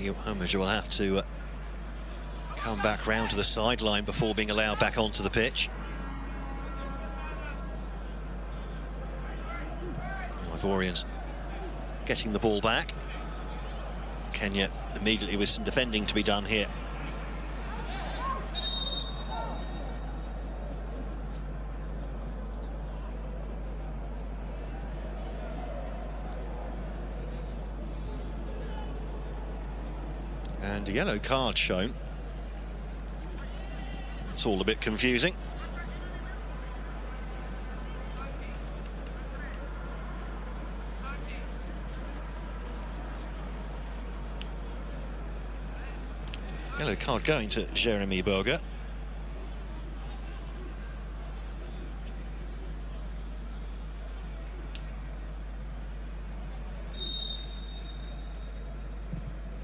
Homage will have to come back round to the sideline before being allowed back onto the pitch. The Ivorians getting the ball back. Kenya immediately with some defending to be done here. And a yellow card shown. It's all a bit confusing. Yellow card going to Jeremy Berger.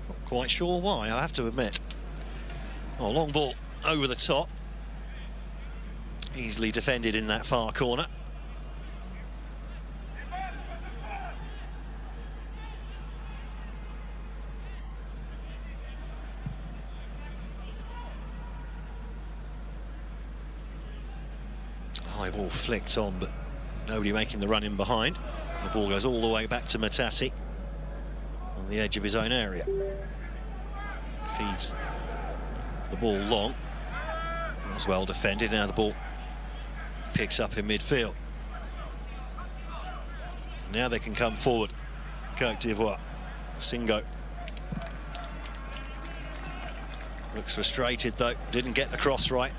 Not quite sure why, I have to admit. Oh, long ball over the top. Easily defended in that far corner. High ball flicked on, but nobody making the run in behind. The ball goes all the way back to Matassi on the edge of his own area. Feeds the ball long. That's well defended. Now the ball picks up in midfield. Now they can come forward. Côte d'Ivoire. Singo. Looks frustrated though. Didn't get the cross right.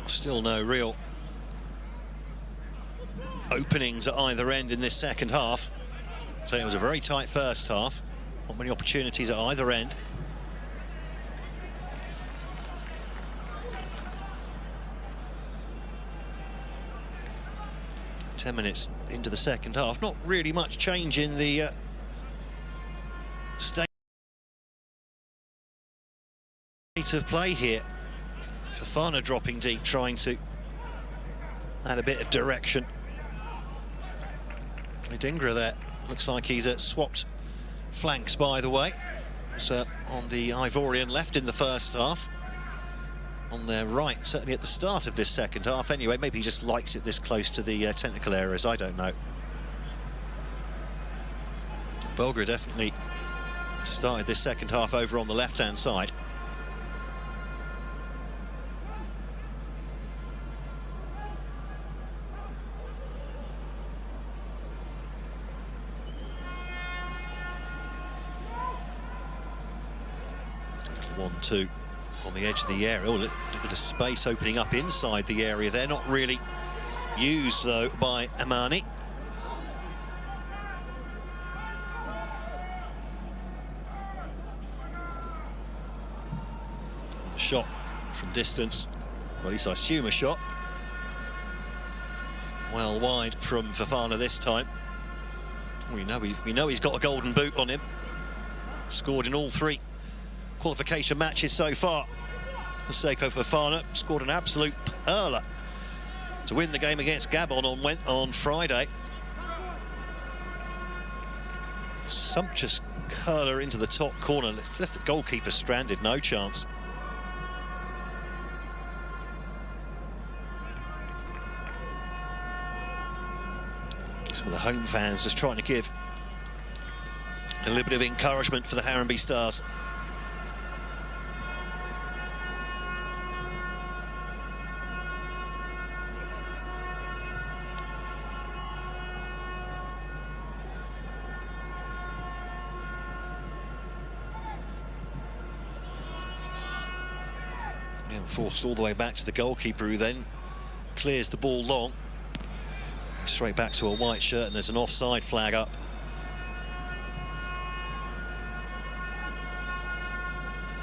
Still no real openings at either end in this second half. So it was a very tight first half. Not many opportunities at either end. Ten minutes into the second half. Not really much change in the state of play here. Fofana dropping deep, trying to add a bit of direction. Dingra there, looks like he's swapped flanks, by the way. So on the Ivorian left in the first half. On their right, certainly at the start of this second half. Anyway, maybe he just likes it this close to the technical areas, I don't know. Bulgar definitely started this second half over on the left-hand side. One-two on the edge of the area. Oh, a little bit of space opening up inside the area there. Not really used, though, by Amani. A shot from distance. Well, at least I assume a shot. Well wide from Fofana this time. We know he's got a golden boot on him. Scored in all three qualification matches so far. Seko Fofana scored an absolute perler to win the game against Gabon on Friday. Sumptuous curler into the top corner, left the goalkeeper stranded, no chance. Some of the home fans just trying to give a little bit of encouragement for the Harambee Stars. And forced all the way back to the goalkeeper, who then clears the ball long. Straight back to a white shirt, and there's an offside flag up.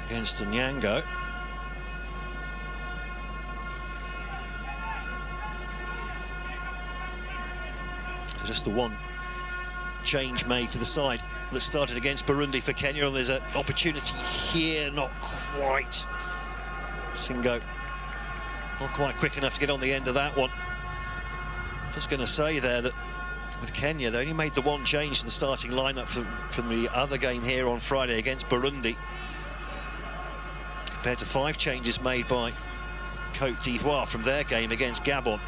Against Onyango. So just the one change made to the side that started against Burundi for Kenya, and there's an opportunity here, not quite. Singo not quite quick enough to get on the end of that one. Just going to say there that with Kenya, they only made the one change to the starting lineup from the other game here on Friday against Burundi, compared to 5 changes made by Côte d'Ivoire from their game against Gabon.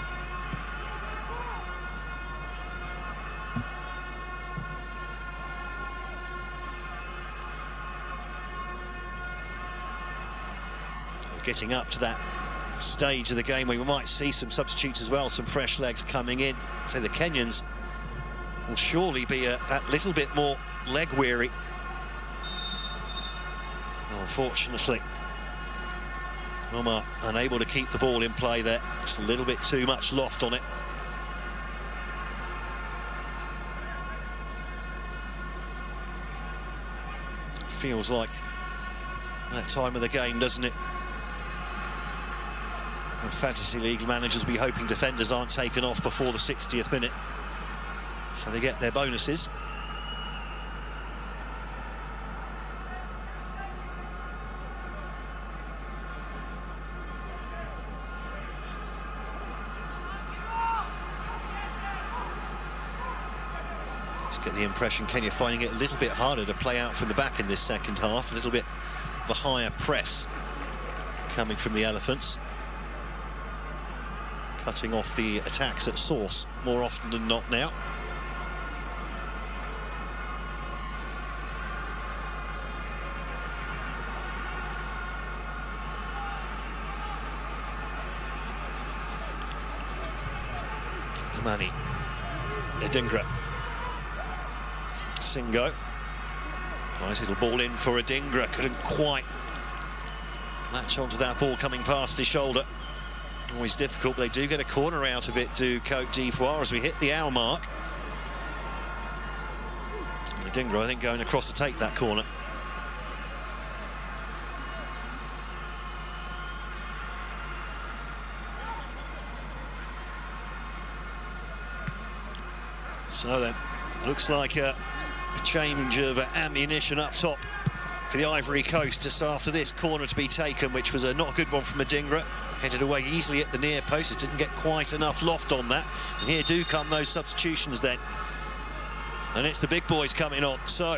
Getting up to that stage of the game where we might see some substitutes as well, some fresh legs coming in. So the Kenyans will surely be that little bit more leg weary. Unfortunately, Omar unable to keep the ball in play there. Just a little bit too much loft on it. Feels like that time of the game, doesn't it? Fantasy League managers be hoping defenders aren't taken off before the 60th minute, so they get their bonuses. Just get the impression Kenya finding it a little bit harder to play out from the back in this second half, a little bit of a higher press coming from the Elephants, cutting off the attacks at source more often than not now. Amani, Adingra, Singo. Nice little ball in for Adingra, couldn't quite latch onto that ball coming past his shoulder. Always difficult, but they do get a corner out of it to Côte d'Ivoire as we hit the hour mark. Adingra, I think, going across to take that corner. So then, looks like a change of ammunition up top for the Ivory Coast just after this corner to be taken, which was a not good one from Adingra. Headed away easily at the near post. It didn't get quite enough loft on that. And here do come those substitutions then. And it's the big boys coming on. So,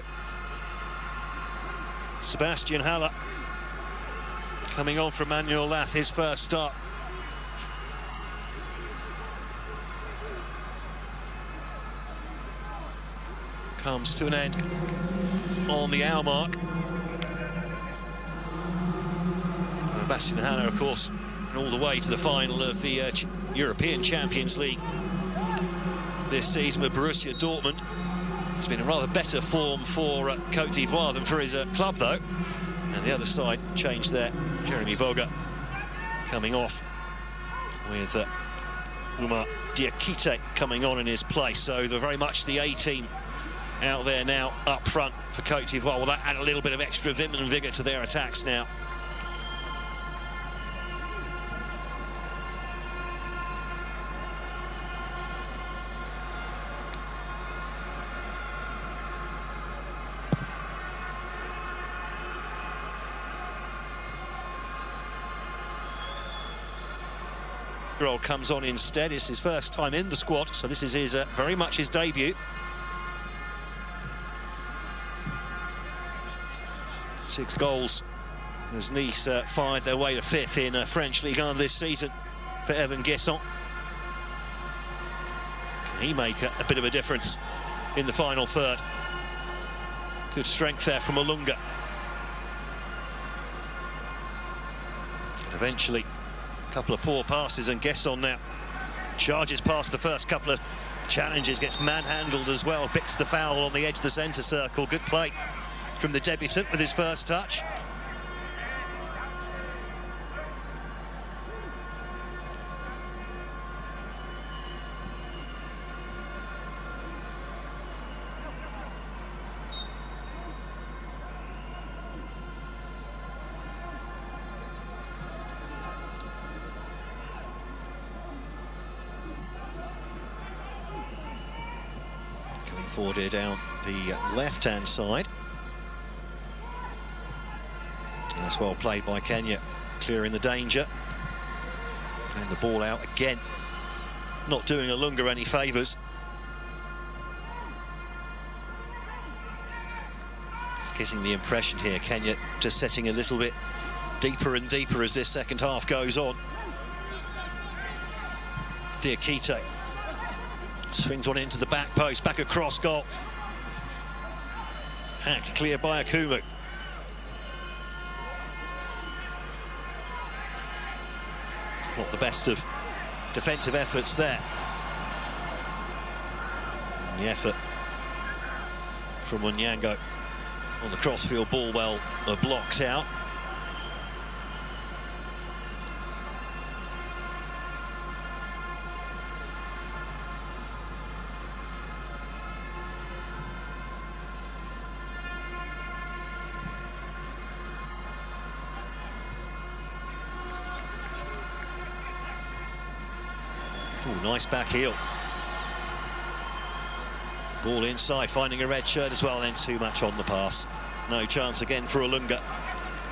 Sebastian Haller coming on from Manuel Lath, his first start. Comes to an end on the hour mark. Sebastian Haller, of course, all the way to the final of the European Champions League this season with Borussia Dortmund. It's been a rather better form for Côte d'Ivoire than for his club, though. And the other side changed there. Jeremy Boga coming off with Oumar Diakite coming on in his place. So they're very much the A-team out there now up front for Côte d'Ivoire. Well, that add a little bit of extra vim and vigour to their attacks now. Comes on instead. It's his first time in the squad, so this is his very much his debut. 6 goals as Nice fired their way to 5th in French Ligue 1 this season for Evan Guesson. Can he make a bit of a difference in the final third? Good strength there from Olunga. And eventually couple of poor passes, and Guesson now charges past the first couple of challenges, gets manhandled as well, picks the foul on the edge of the centre circle. Good play from the debutant with his first touch. forward here down the left-hand side. And that's well played by Kenya, clearing the danger. And the ball out again, not doing Olunga any favours. Getting the impression here, Kenya just setting a little bit deeper and deeper as this second half goes on. Diakite swings one into the back post, back across goal. Hacked clear by Akumu. Not the best of defensive efforts there. And the effort from Onyango on the crossfield ball, well, blocked out. Ooh, nice back heel. Ball inside, finding a red shirt as well, then too much on the pass. No chance again for Olunga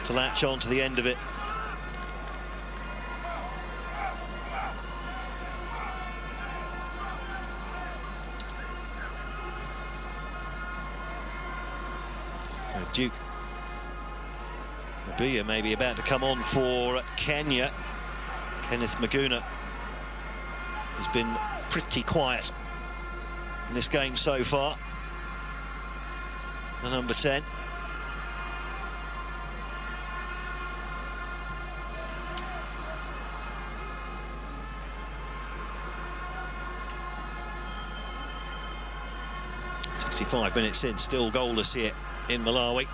to latch on to the end of it. So Duke Mabia maybe about to come on for Kenya. Kenneth Maguna has been pretty quiet in this game so far. The number 10. "65 minutes in, still goalless here in Malawi."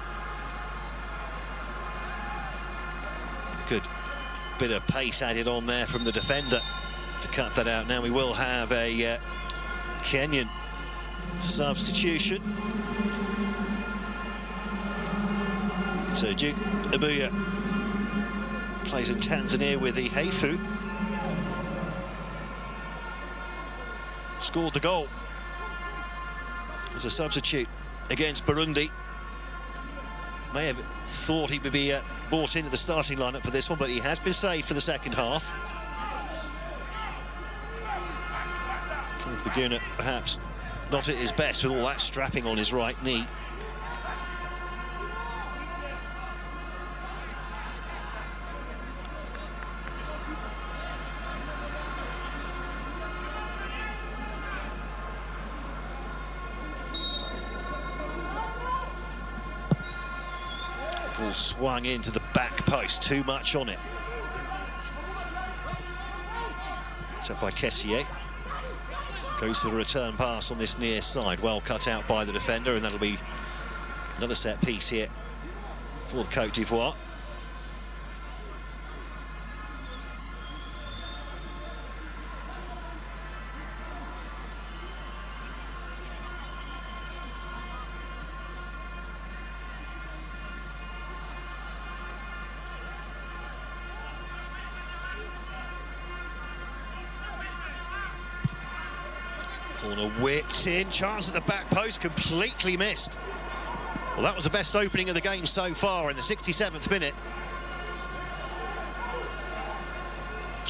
Good bit of pace added on there from the defender to cut that out. Now we will have a Kenyan substitution. So Duke Abuya plays in Tanzania with the Heifu. Scored the goal as a substitute against Burundi. May have thought he would be brought into the starting lineup for this one, but he has been saved for the second half. Maguna perhaps not at his best with all that strapping on his right knee. Ball swung into the back post, too much on it. It's up by Kessié. Goes for the return pass on this near side. Well cut out by the defender, and that'll be another set piece here for the Côte d'Ivoire. Corner whipped in, chance at the back post, completely missed. Well, that was the best opening of the game so far in the 67th minute.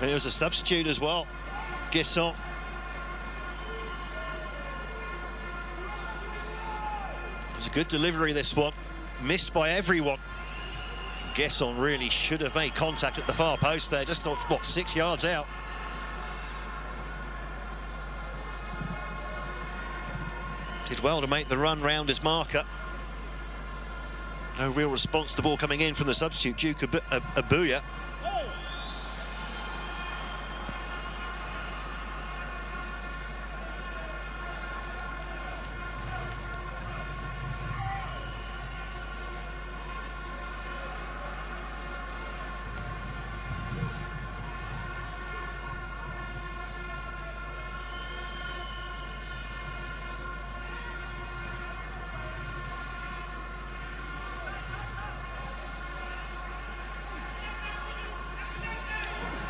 And it was a substitute as well, Guesson. It was a good delivery, this one, missed by everyone. Guesson really should have made contact at the far post there, just not, what, 6 yards out. Did well to make the run round his marker. No real response to the ball coming in from the substitute, Duke Abuya.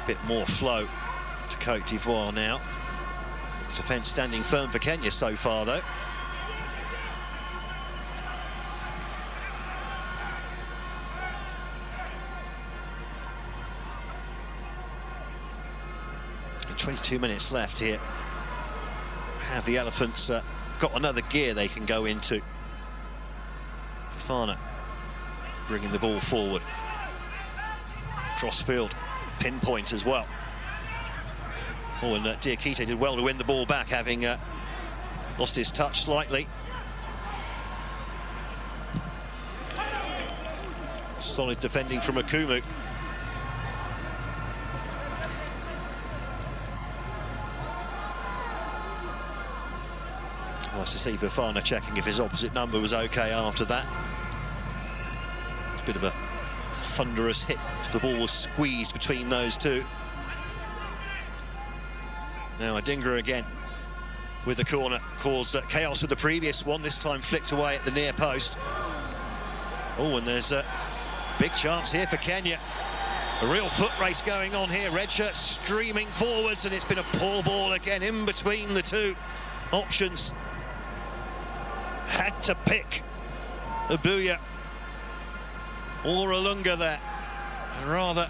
Bit more flow to Côte d'Ivoire now. The defence standing firm for Kenya so far, though. 2 minutes left here. Have the Elephants got another gear they can go into? Fofana bringing the ball forward. Crossfield, pinpoint as well. Oh, and Diakite did well to win the ball back, having lost his touch slightly. Solid defending from Akumu. Nice to see Fofana checking if his opposite number was okay after that. It's a bit of a thunderous hit as the ball was squeezed between those two. Now Adingra again with the corner, caused chaos with the previous one, this time flicked away at the near post. Oh, and there's a big chance here for Kenya. A real foot race going on here. Red shirt streaming forwards, and it's been a poor ball again in between the two options. Had to pick Abuya or Olunga there. And rather,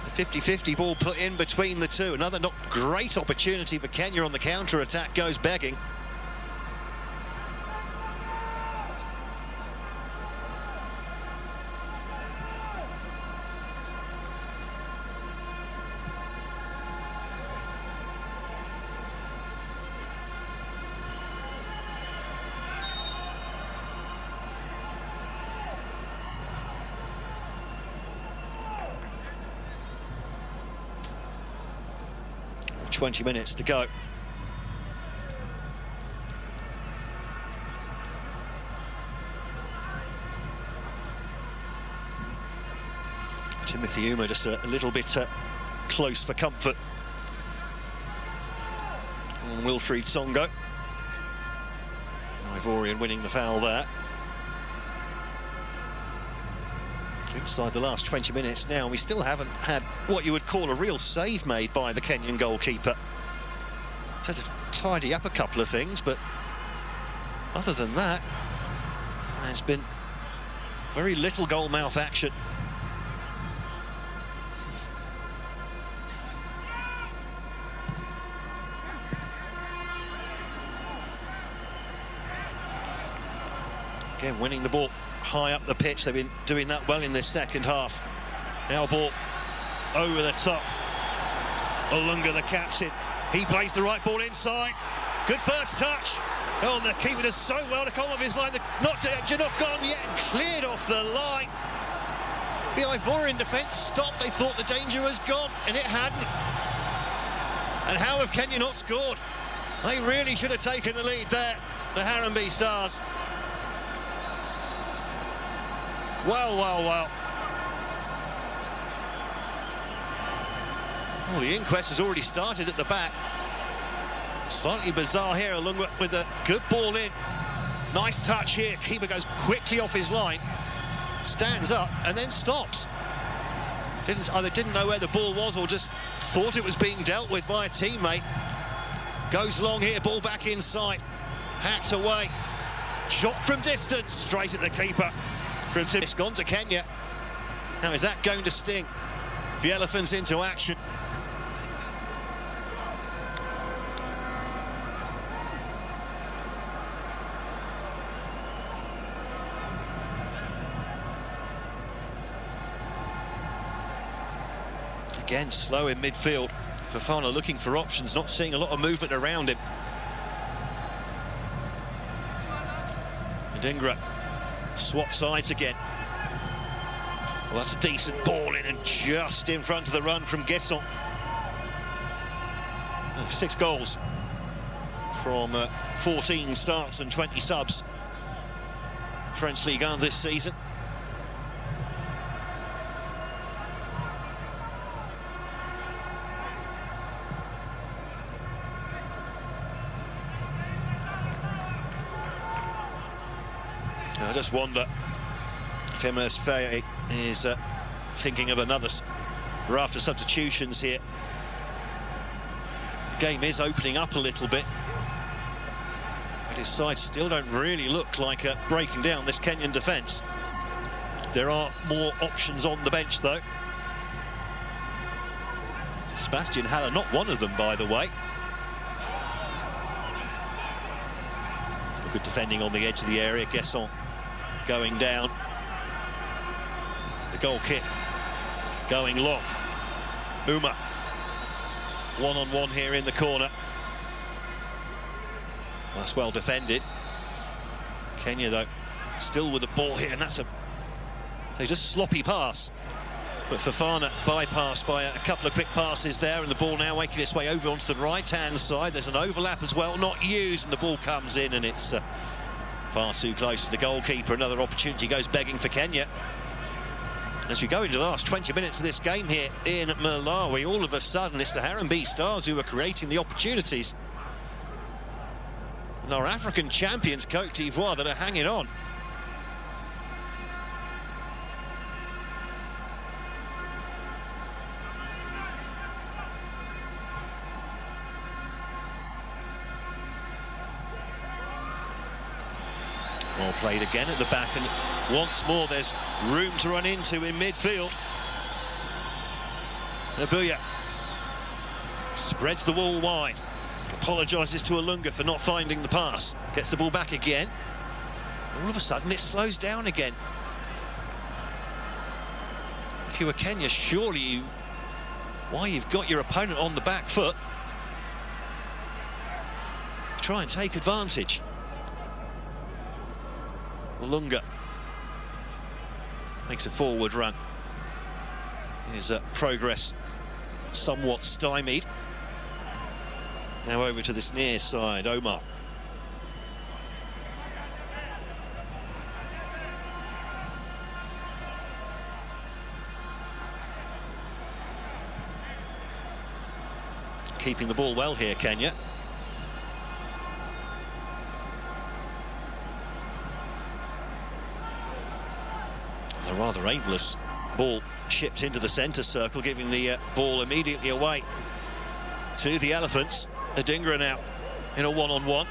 the 50-50 ball put in between the two. Another not great opportunity for Kenya on the counter-attack goes begging. .20 minutes to go. Timothy Uma just a little bit close for comfort. And Wilfried Songo. Ivorian winning the foul there. Inside the last 20 minutes now, we still haven't had what you would call a real save made by the Kenyan goalkeeper. Had to tidy up a couple of things, but other than that, there's been very little goalmouth action. Again, winning the ball high up the pitch. They've been doing that well in this second half. Now ball over the top. Olunga, the captain. He plays the right ball inside. Good first touch. Oh, and the keeper does so well to come off his line. Not gone yet, and cleared off the line. The Ivorian defence stopped. They thought the danger was gone, and it hadn't. And how have Kenya not scored? They really should have taken the lead there, the Harambee Stars. Well. Oh, the inquest has already started at the back. Slightly bizarre here, along with a good ball in. Nice touch here. Keeper goes quickly off his line, stands up and then stops. Either didn't know where the ball was or just thought it was being dealt with by a teammate. Goes long here, ball back inside. Hats away. Shot from distance, straight at the keeper. From Tim, it's gone to Kenya. Now, is that going to sting the Elephants into action? Again, slow in midfield. Fofana looking for options, not seeing a lot of movement around him. Adingra swap sides again. Well, that's a decent ball in and just in front of the run from Guesson. 6 goals from 14 starts and 20 subs. French Ligue 1 this season. I just wonder if MS Faye is thinking of another. We're after substitutions here. Game is opening up a little bit, but his side still don't really look like breaking down this Kenyan defence. There are more options on the bench though. Sebastian Haller, not one of them, by the way. Good defending on the edge of the area. Guesson going down. The goal kick going long. Uma. One-on-one here in the corner. That's well defended. Kenya, though, still with the ball here, and that's just sloppy pass. But Fofana bypassed by a couple of quick passes there, and the ball now making its way over onto the right-hand side. There's an overlap as well, not used, and the ball comes in, and it's far too close to the goalkeeper. Another opportunity goes begging for Kenya. As we go into the last 20 minutes of this game here in Malawi, all of a sudden it's the Harambee Stars who are creating the opportunities. And our African champions, Cote d'Ivoire, that are hanging on. Well played again at the back, and once more there's room to run into in midfield. Abuya spreads the wall wide, apologises to Olunga for not finding the pass, gets the ball back again. All of a sudden it slows down again. If you were Kenya, surely why you've got your opponent on the back foot, try and take advantage. Olunga makes a forward run. His progress somewhat stymied. Now over to this near side, Omar. Keeping the ball well here, Kenya. A rather aimless ball chipped into the centre circle, giving the ball immediately away to the Elephants. Adingra now in a one-on-one.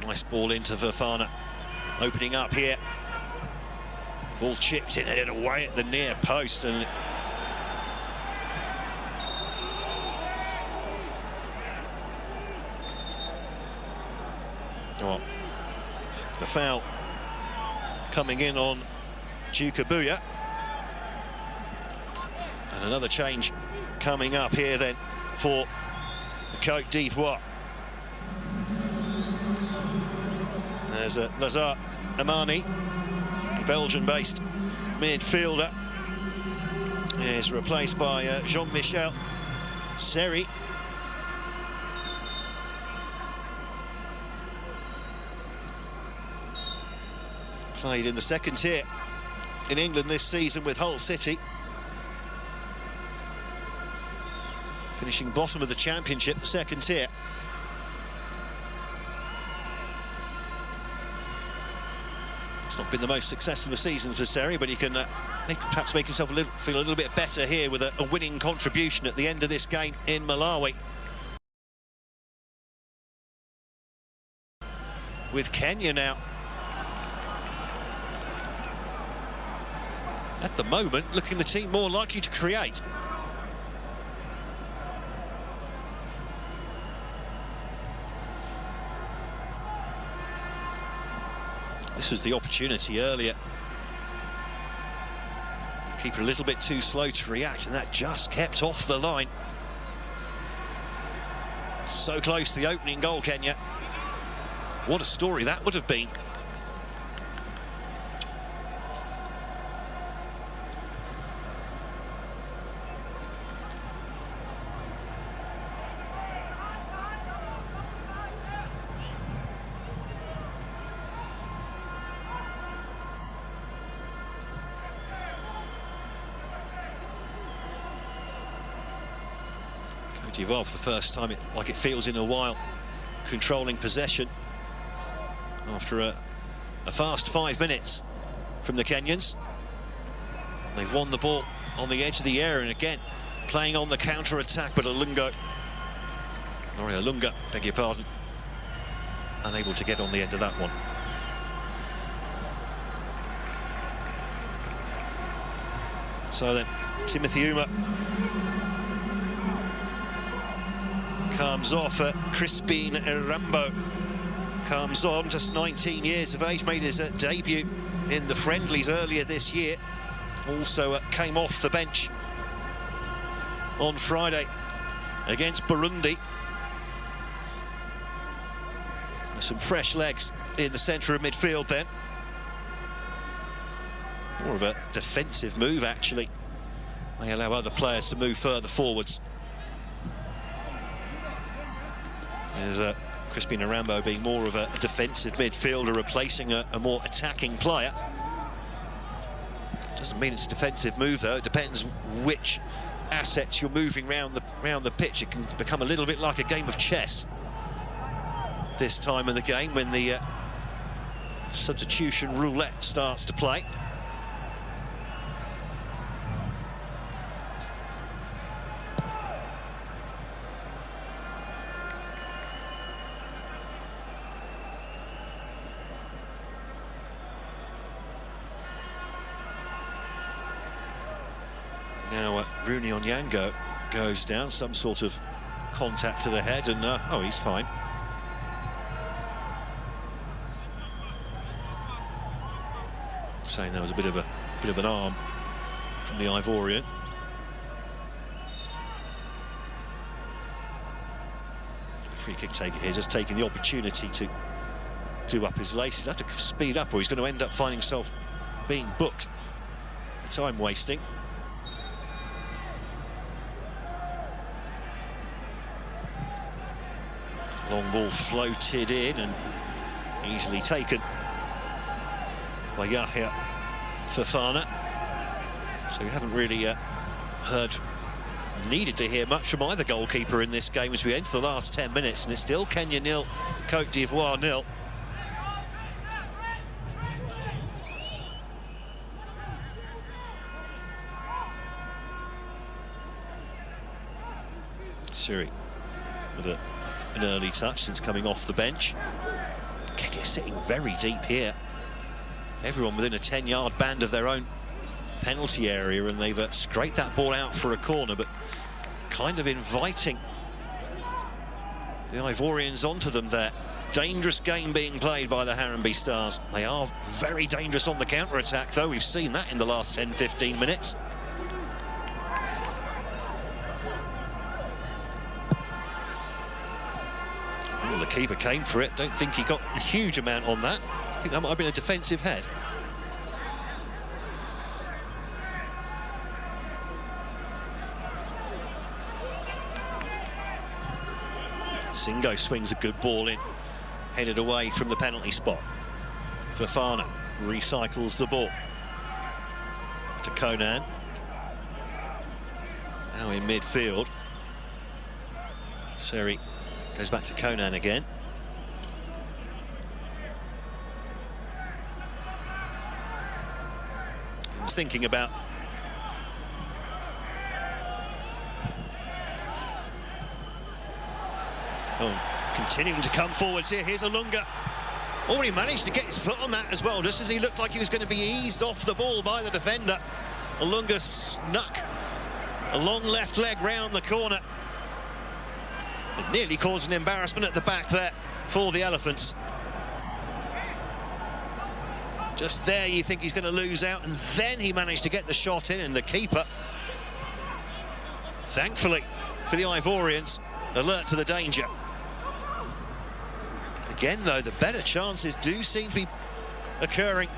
Nice ball into Fofana, opening up here. Ball chipped in, headed away at the near post, and well, the foul coming in on Abuya. And another change coming up here then for the Cote d'Ivoire. There's Lazare Amani, Belgian-based midfielder, is replaced by Jean-Michel Seri. Played in the second tier in England this season with Hull City, finishing bottom of the championship, the second tier. It's not been the most successful of seasons for Seri, but he can perhaps make himself feel a little bit better here with a winning contribution at the end of this game in Malawi. With Kenya now, at the moment, looking the team more likely to create. This was the opportunity earlier. Keeper a little bit too slow to react, and that just kept off the line. So close to the opening goal, Kenya. What a story that would have been. Cote d'Ivoire for the first time, like it feels in a while, controlling possession after a fast 5 minutes from the Kenyans. They've won the ball on the edge of the area, and again playing on the counter-attack, but Olunga, beg your pardon, unable to get on the end of that one. So then, Timothy Uma comes off. Crispin Rambo comes on, just 19 years of age, made his debut in the friendlies earlier this year. Also came off the bench on Friday against Burundi. Some fresh legs in the centre of midfield then. More of a defensive move, actually. May allow other players to move further forwards. There's Crispin Rambo being more of a defensive midfielder, replacing a more attacking player. Doesn't mean it's a defensive move, though. It depends which assets you're moving round the pitch. It can become a little bit like a game of chess this time of the game when the substitution roulette starts to play. Now Rooney Onyango goes down, some sort of contact to the head, and oh, he's fine. Saying there was a bit of an arm from the Ivorian. Free kick taker here, just taking the opportunity to do up his laces. He'll have to speed up, or he's going to end up finding himself being booked. The time wasting. Long ball floated in and easily taken by Yahya Fofana. So we haven't really needed to hear much from either goalkeeper in this game as we enter the last 10 minutes, and it's still Kenya 0, Côte d'Ivoire 0. Siri with an early touch since coming off the bench. Kenya sitting very deep here. Everyone within a 10-yard band of their own penalty area, and they've scraped that ball out for a corner, but kind of inviting the Ivorians onto them there. Dangerous game being played by the Harambee Stars. They are very dangerous on the counter-attack, though. We've seen that in the last 10-15 minutes. Well, the keeper came for it. Don't think he got a huge amount on that. I think that might have been a defensive head. Singo swings a good ball in, headed away from the penalty spot. Fofana recycles the ball to Conan. Now in midfield. Seri goes back to Conan again. He's thinking about continuing to come forwards here. Here's Olunga. Already managed to get his foot on that as well, just as he looked like he was going to be eased off the ball by the defender. Olunga snuck a long left leg round the corner. It nearly caused an embarrassment at the back there for the Elephants. Just there you think he's going to lose out, and then he managed to get the shot in, and the keeper, thankfully for the Ivorians, alert to the danger. Again, though, the better chances do seem to be occurring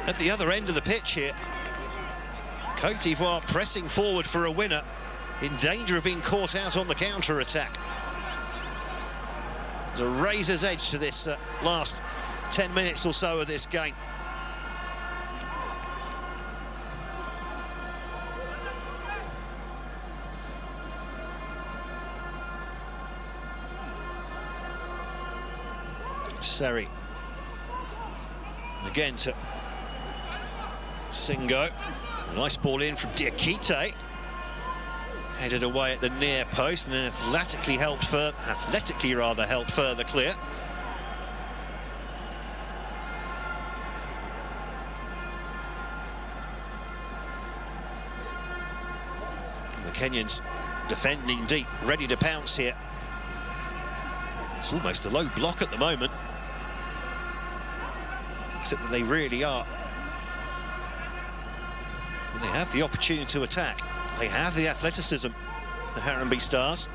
at the other end of the pitch here. Côte d'Ivoire pressing forward for a winner, in danger of being caught out on the counter-attack. There's a razor's edge to this last 10 minutes or so of this game. Seri again to Singo. Nice ball in from Diakite, headed away at the near post, and then athletically helped further clear. Kenyans defending deep, ready to pounce here. It's almost a low block at the moment, except that they really are. And they have the opportunity to attack. They have the athleticism, the Harambee Stars.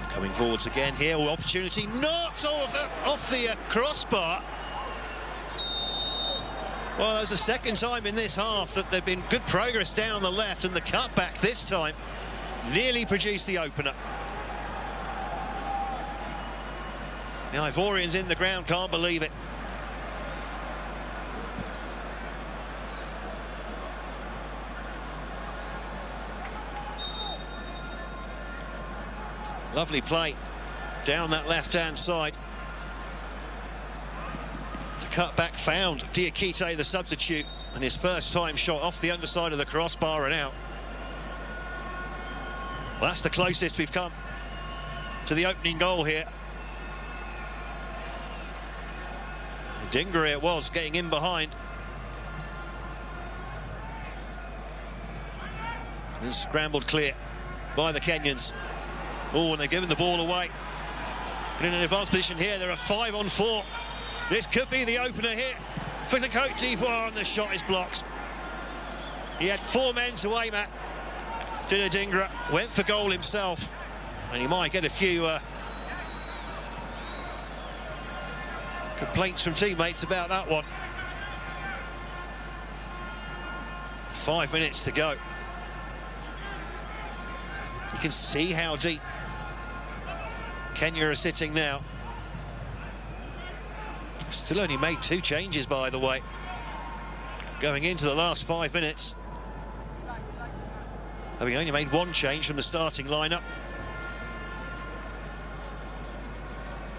Coming forwards again here, opportunity knocked off the crossbar. Well, there's the second time in this half that there've been good progress down the left, and the cutback this time nearly produced the opener. The Ivorians in the ground can't believe it. Lovely play down that left-hand side. The cutback found Diakite, the substitute, and his first time shot off the underside of the crossbar and out. Well, that's the closest we've come to the opening goal here. Dingra it was, getting in behind. And scrambled clear by the Kenyans. Oh, and they're giving the ball away. But in an advanced position here, there are 5 on 4. This could be the opener here for the Côte d'Ivoire, and the shot is blocked. He had 4 men to aim at. Dingra went for goal himself, and he might get a few complaints from teammates about that one. 5 minutes to go. You can see how deep Kenya are sitting now. Still only made 2 changes, by the way, going into the last 5 minutes. Having only made 1 change from the starting lineup.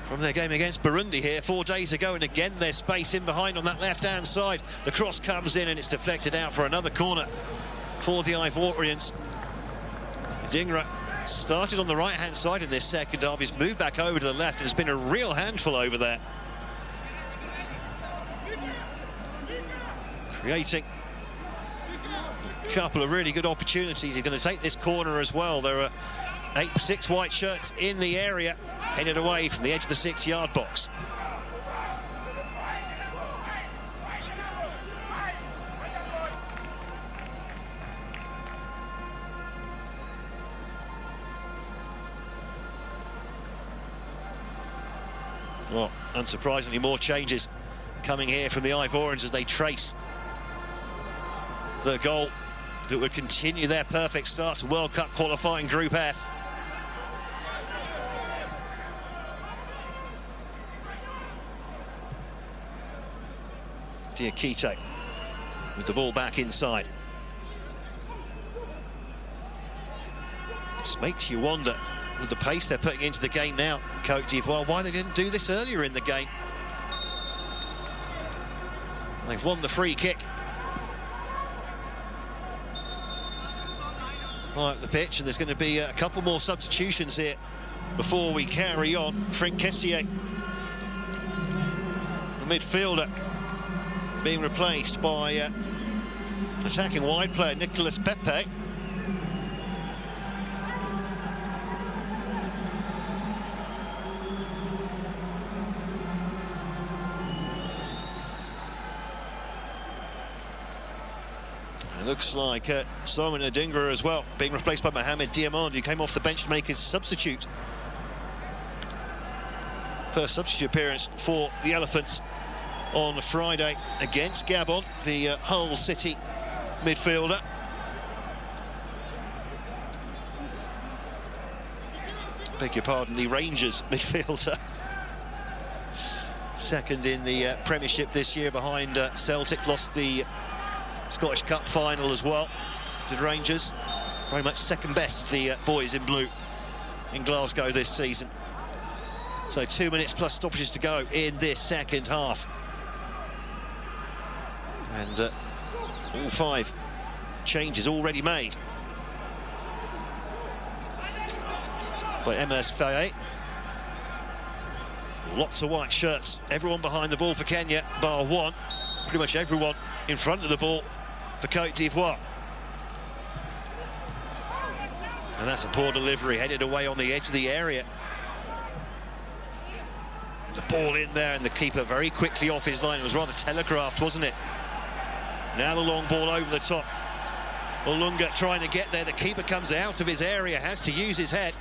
From their game against Burundi here 4 days ago, and again there's space in behind on that left-hand side. The cross comes in and it's deflected out for another corner for the Ivorians. Dingra started on the right-hand side in this second half. He's moved back over to the left, and it's been a real handful over there. Creating a couple of really good opportunities. He's going to take this corner as well. There are 6 white shirts in the area, headed away from the edge of the 6-yard box. Well, unsurprisingly, more changes coming here from the Ivorians as they trace the goal that would continue their perfect start to World Cup qualifying Group F. Diakite with the ball back inside. Just makes you wonder, with the pace they're putting into the game now, Côte d'Ivoire, why they didn't do this earlier in the game. They've won the free kick. Right up the pitch, and there's going to be a couple more substitutions here before we carry on. Frank Kessier, the midfielder, being replaced by attacking wide player Nicolas Pepe. It looks like Simon Adingra as well, being replaced by Mohamed Diamond, who came off the bench to make his substitute. First substitute appearance for the Elephants on Friday against Gabon, the Hull City midfielder. Beg your pardon, the Rangers midfielder. Second in the Premiership this year behind Celtic, lost the Scottish Cup final as well, did Rangers. Very much second best, the boys in blue in Glasgow this season. So 2 minutes plus stoppages to go in this second half. And all 5 changes already made by MS Faye. Lots of white shirts, everyone behind the ball for Kenya, bar 1. pretty much everyone in front of the ball for Côte d'Ivoire. And that's a poor delivery, headed away on the edge of the area. The ball in there, and the keeper very quickly off his line. It was rather telegraphed, wasn't it? Now the long ball over the top. Olunga trying to get there. The keeper comes out of his area, has to use his head.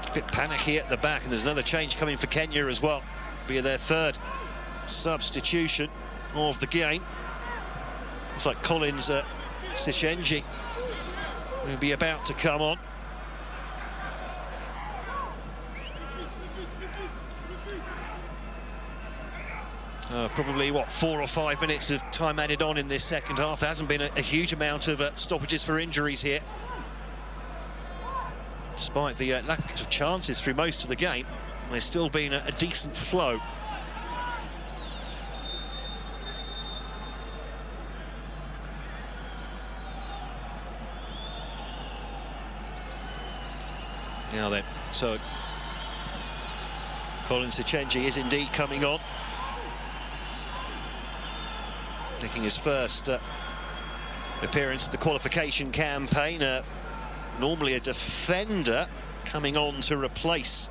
A bit panicky at the back, and there's another change coming for Kenya as well. Be their third substitution of the game. Looks like Collins Sichenji will be about to come on. Probably, what, 4 or 5 minutes of time added on in this second half. There hasn't been a huge amount of stoppages for injuries here, despite the lack of chances through most of the game. There's still been a decent flow. Now then, so Colin Sichenji is indeed coming on, making his first appearance in the qualification campaign. Normally a defender coming on to replace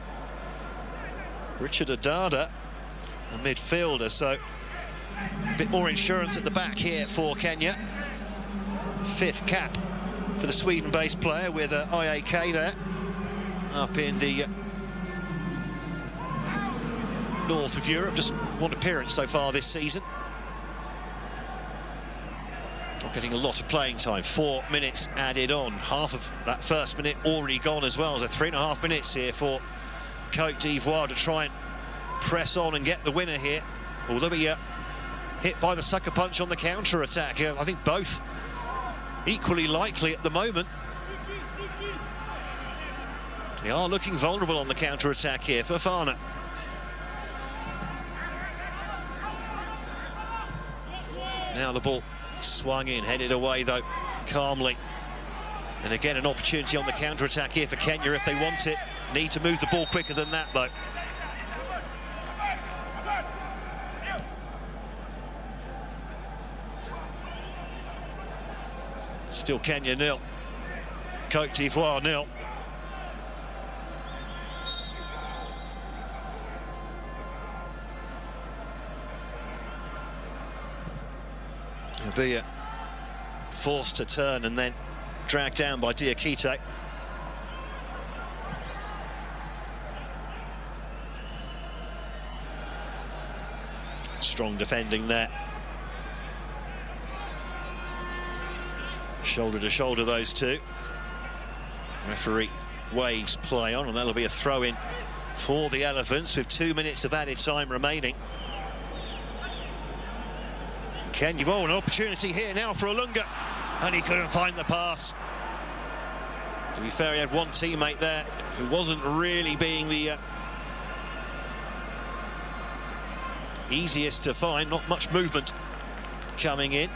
Richard Adada, a midfielder, so a bit more insurance at the back here for Kenya. 5th cap for the Sweden-based player with IAK there, up in the north of Europe. Just one appearance so far this season. Not getting a lot of playing time. 4 minutes added on. Half of that first minute already gone as well. So 3.5 minutes here for Côte d'Ivoire to try and press on and get the winner here. Although he hit by the sucker punch on the counter-attack. I think both equally likely at the moment. They are looking vulnerable on the counter-attack here for Fofana. Now the ball swung in, headed away though, calmly. And again, an opportunity on the counter-attack here for Kenya if they want it. Need to move the ball quicker than that though. Still Kenya 0, Côte d'Ivoire 0. He'll be forced to turn and then dragged down by Diakite. Strong defending there. Shoulder to shoulder, those two. Referee waves play on, and that'll be a throw-in for the Elephants with 2 minutes of added time remaining. Kenya, oh, an opportunity here now for Olunga, and he couldn't find the pass. To be fair, he had one teammate there who wasn't really being the easiest to find. Not much movement coming in.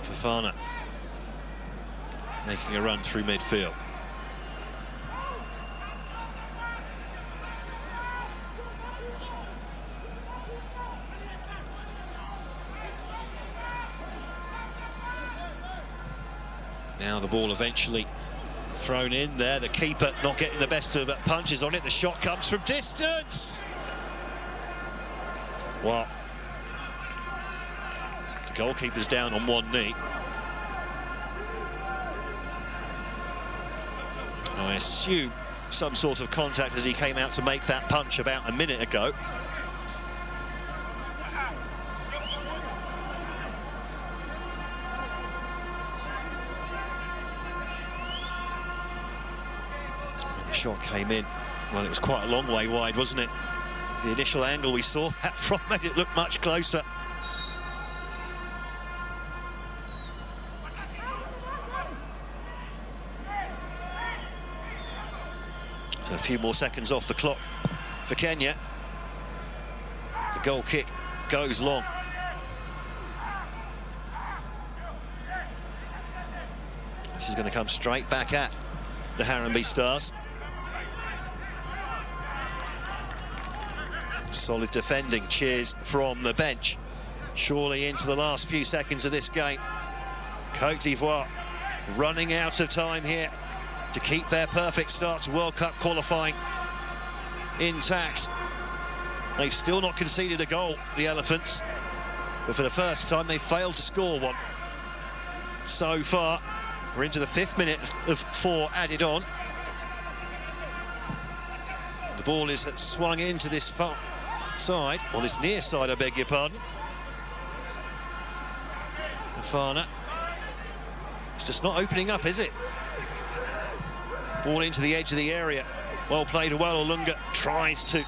Fofana making a run through midfield. Now the ball eventually thrown in there. The keeper not getting the best of punches on it. The shot comes from distance. Well, the goalkeeper's down on one knee. I assume some sort of contact as he came out to make that punch about a minute ago. The shot came in. Well, it was quite a long way wide, wasn't it? The initial angle we saw that from made it look much closer. So a few more seconds off the clock for Kenya. The goal kick goes long. This is going to come straight back at the Harambee Stars. Solid defending, cheers from the bench. Surely into the last few seconds of this game. Côte d'Ivoire running out of time here to keep their perfect start to World Cup qualifying intact. They've still not conceded a goal, the Elephants, but for the first time they failed to score one so far. We're into the 5th minute of 4 added on. The ball is swung into this far side, or this near side, I beg your pardon. Fafana. It's just not opening up, is it? Ball into the edge of the area. Well played. Olunga tries to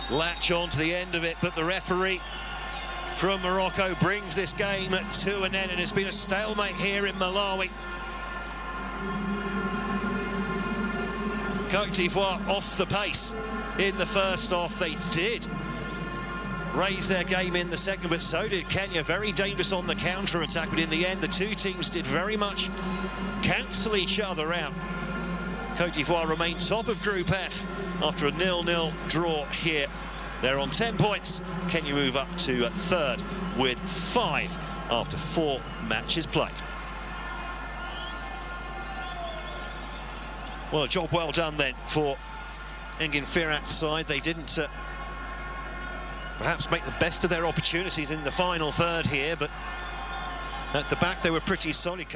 latch on to the end of it, but the referee from Morocco brings this game to an end, and it's been a stalemate here in Malawi. Côte d'Ivoire off the pace in the first half. They did raise their game in the second, but so did Kenya. Very dangerous on the counter-attack, but in the end, the two teams did very much cancel each other out. Côte d'Ivoire remain top of Group F after a 0-0 draw here. They're on 10 points. Kenya move up to 3rd with 5 after 4 matches played. Well, a job well done then for Engin Firat's side. They didn't perhaps make the best of their opportunities in the final third here, but at the back they were pretty solid.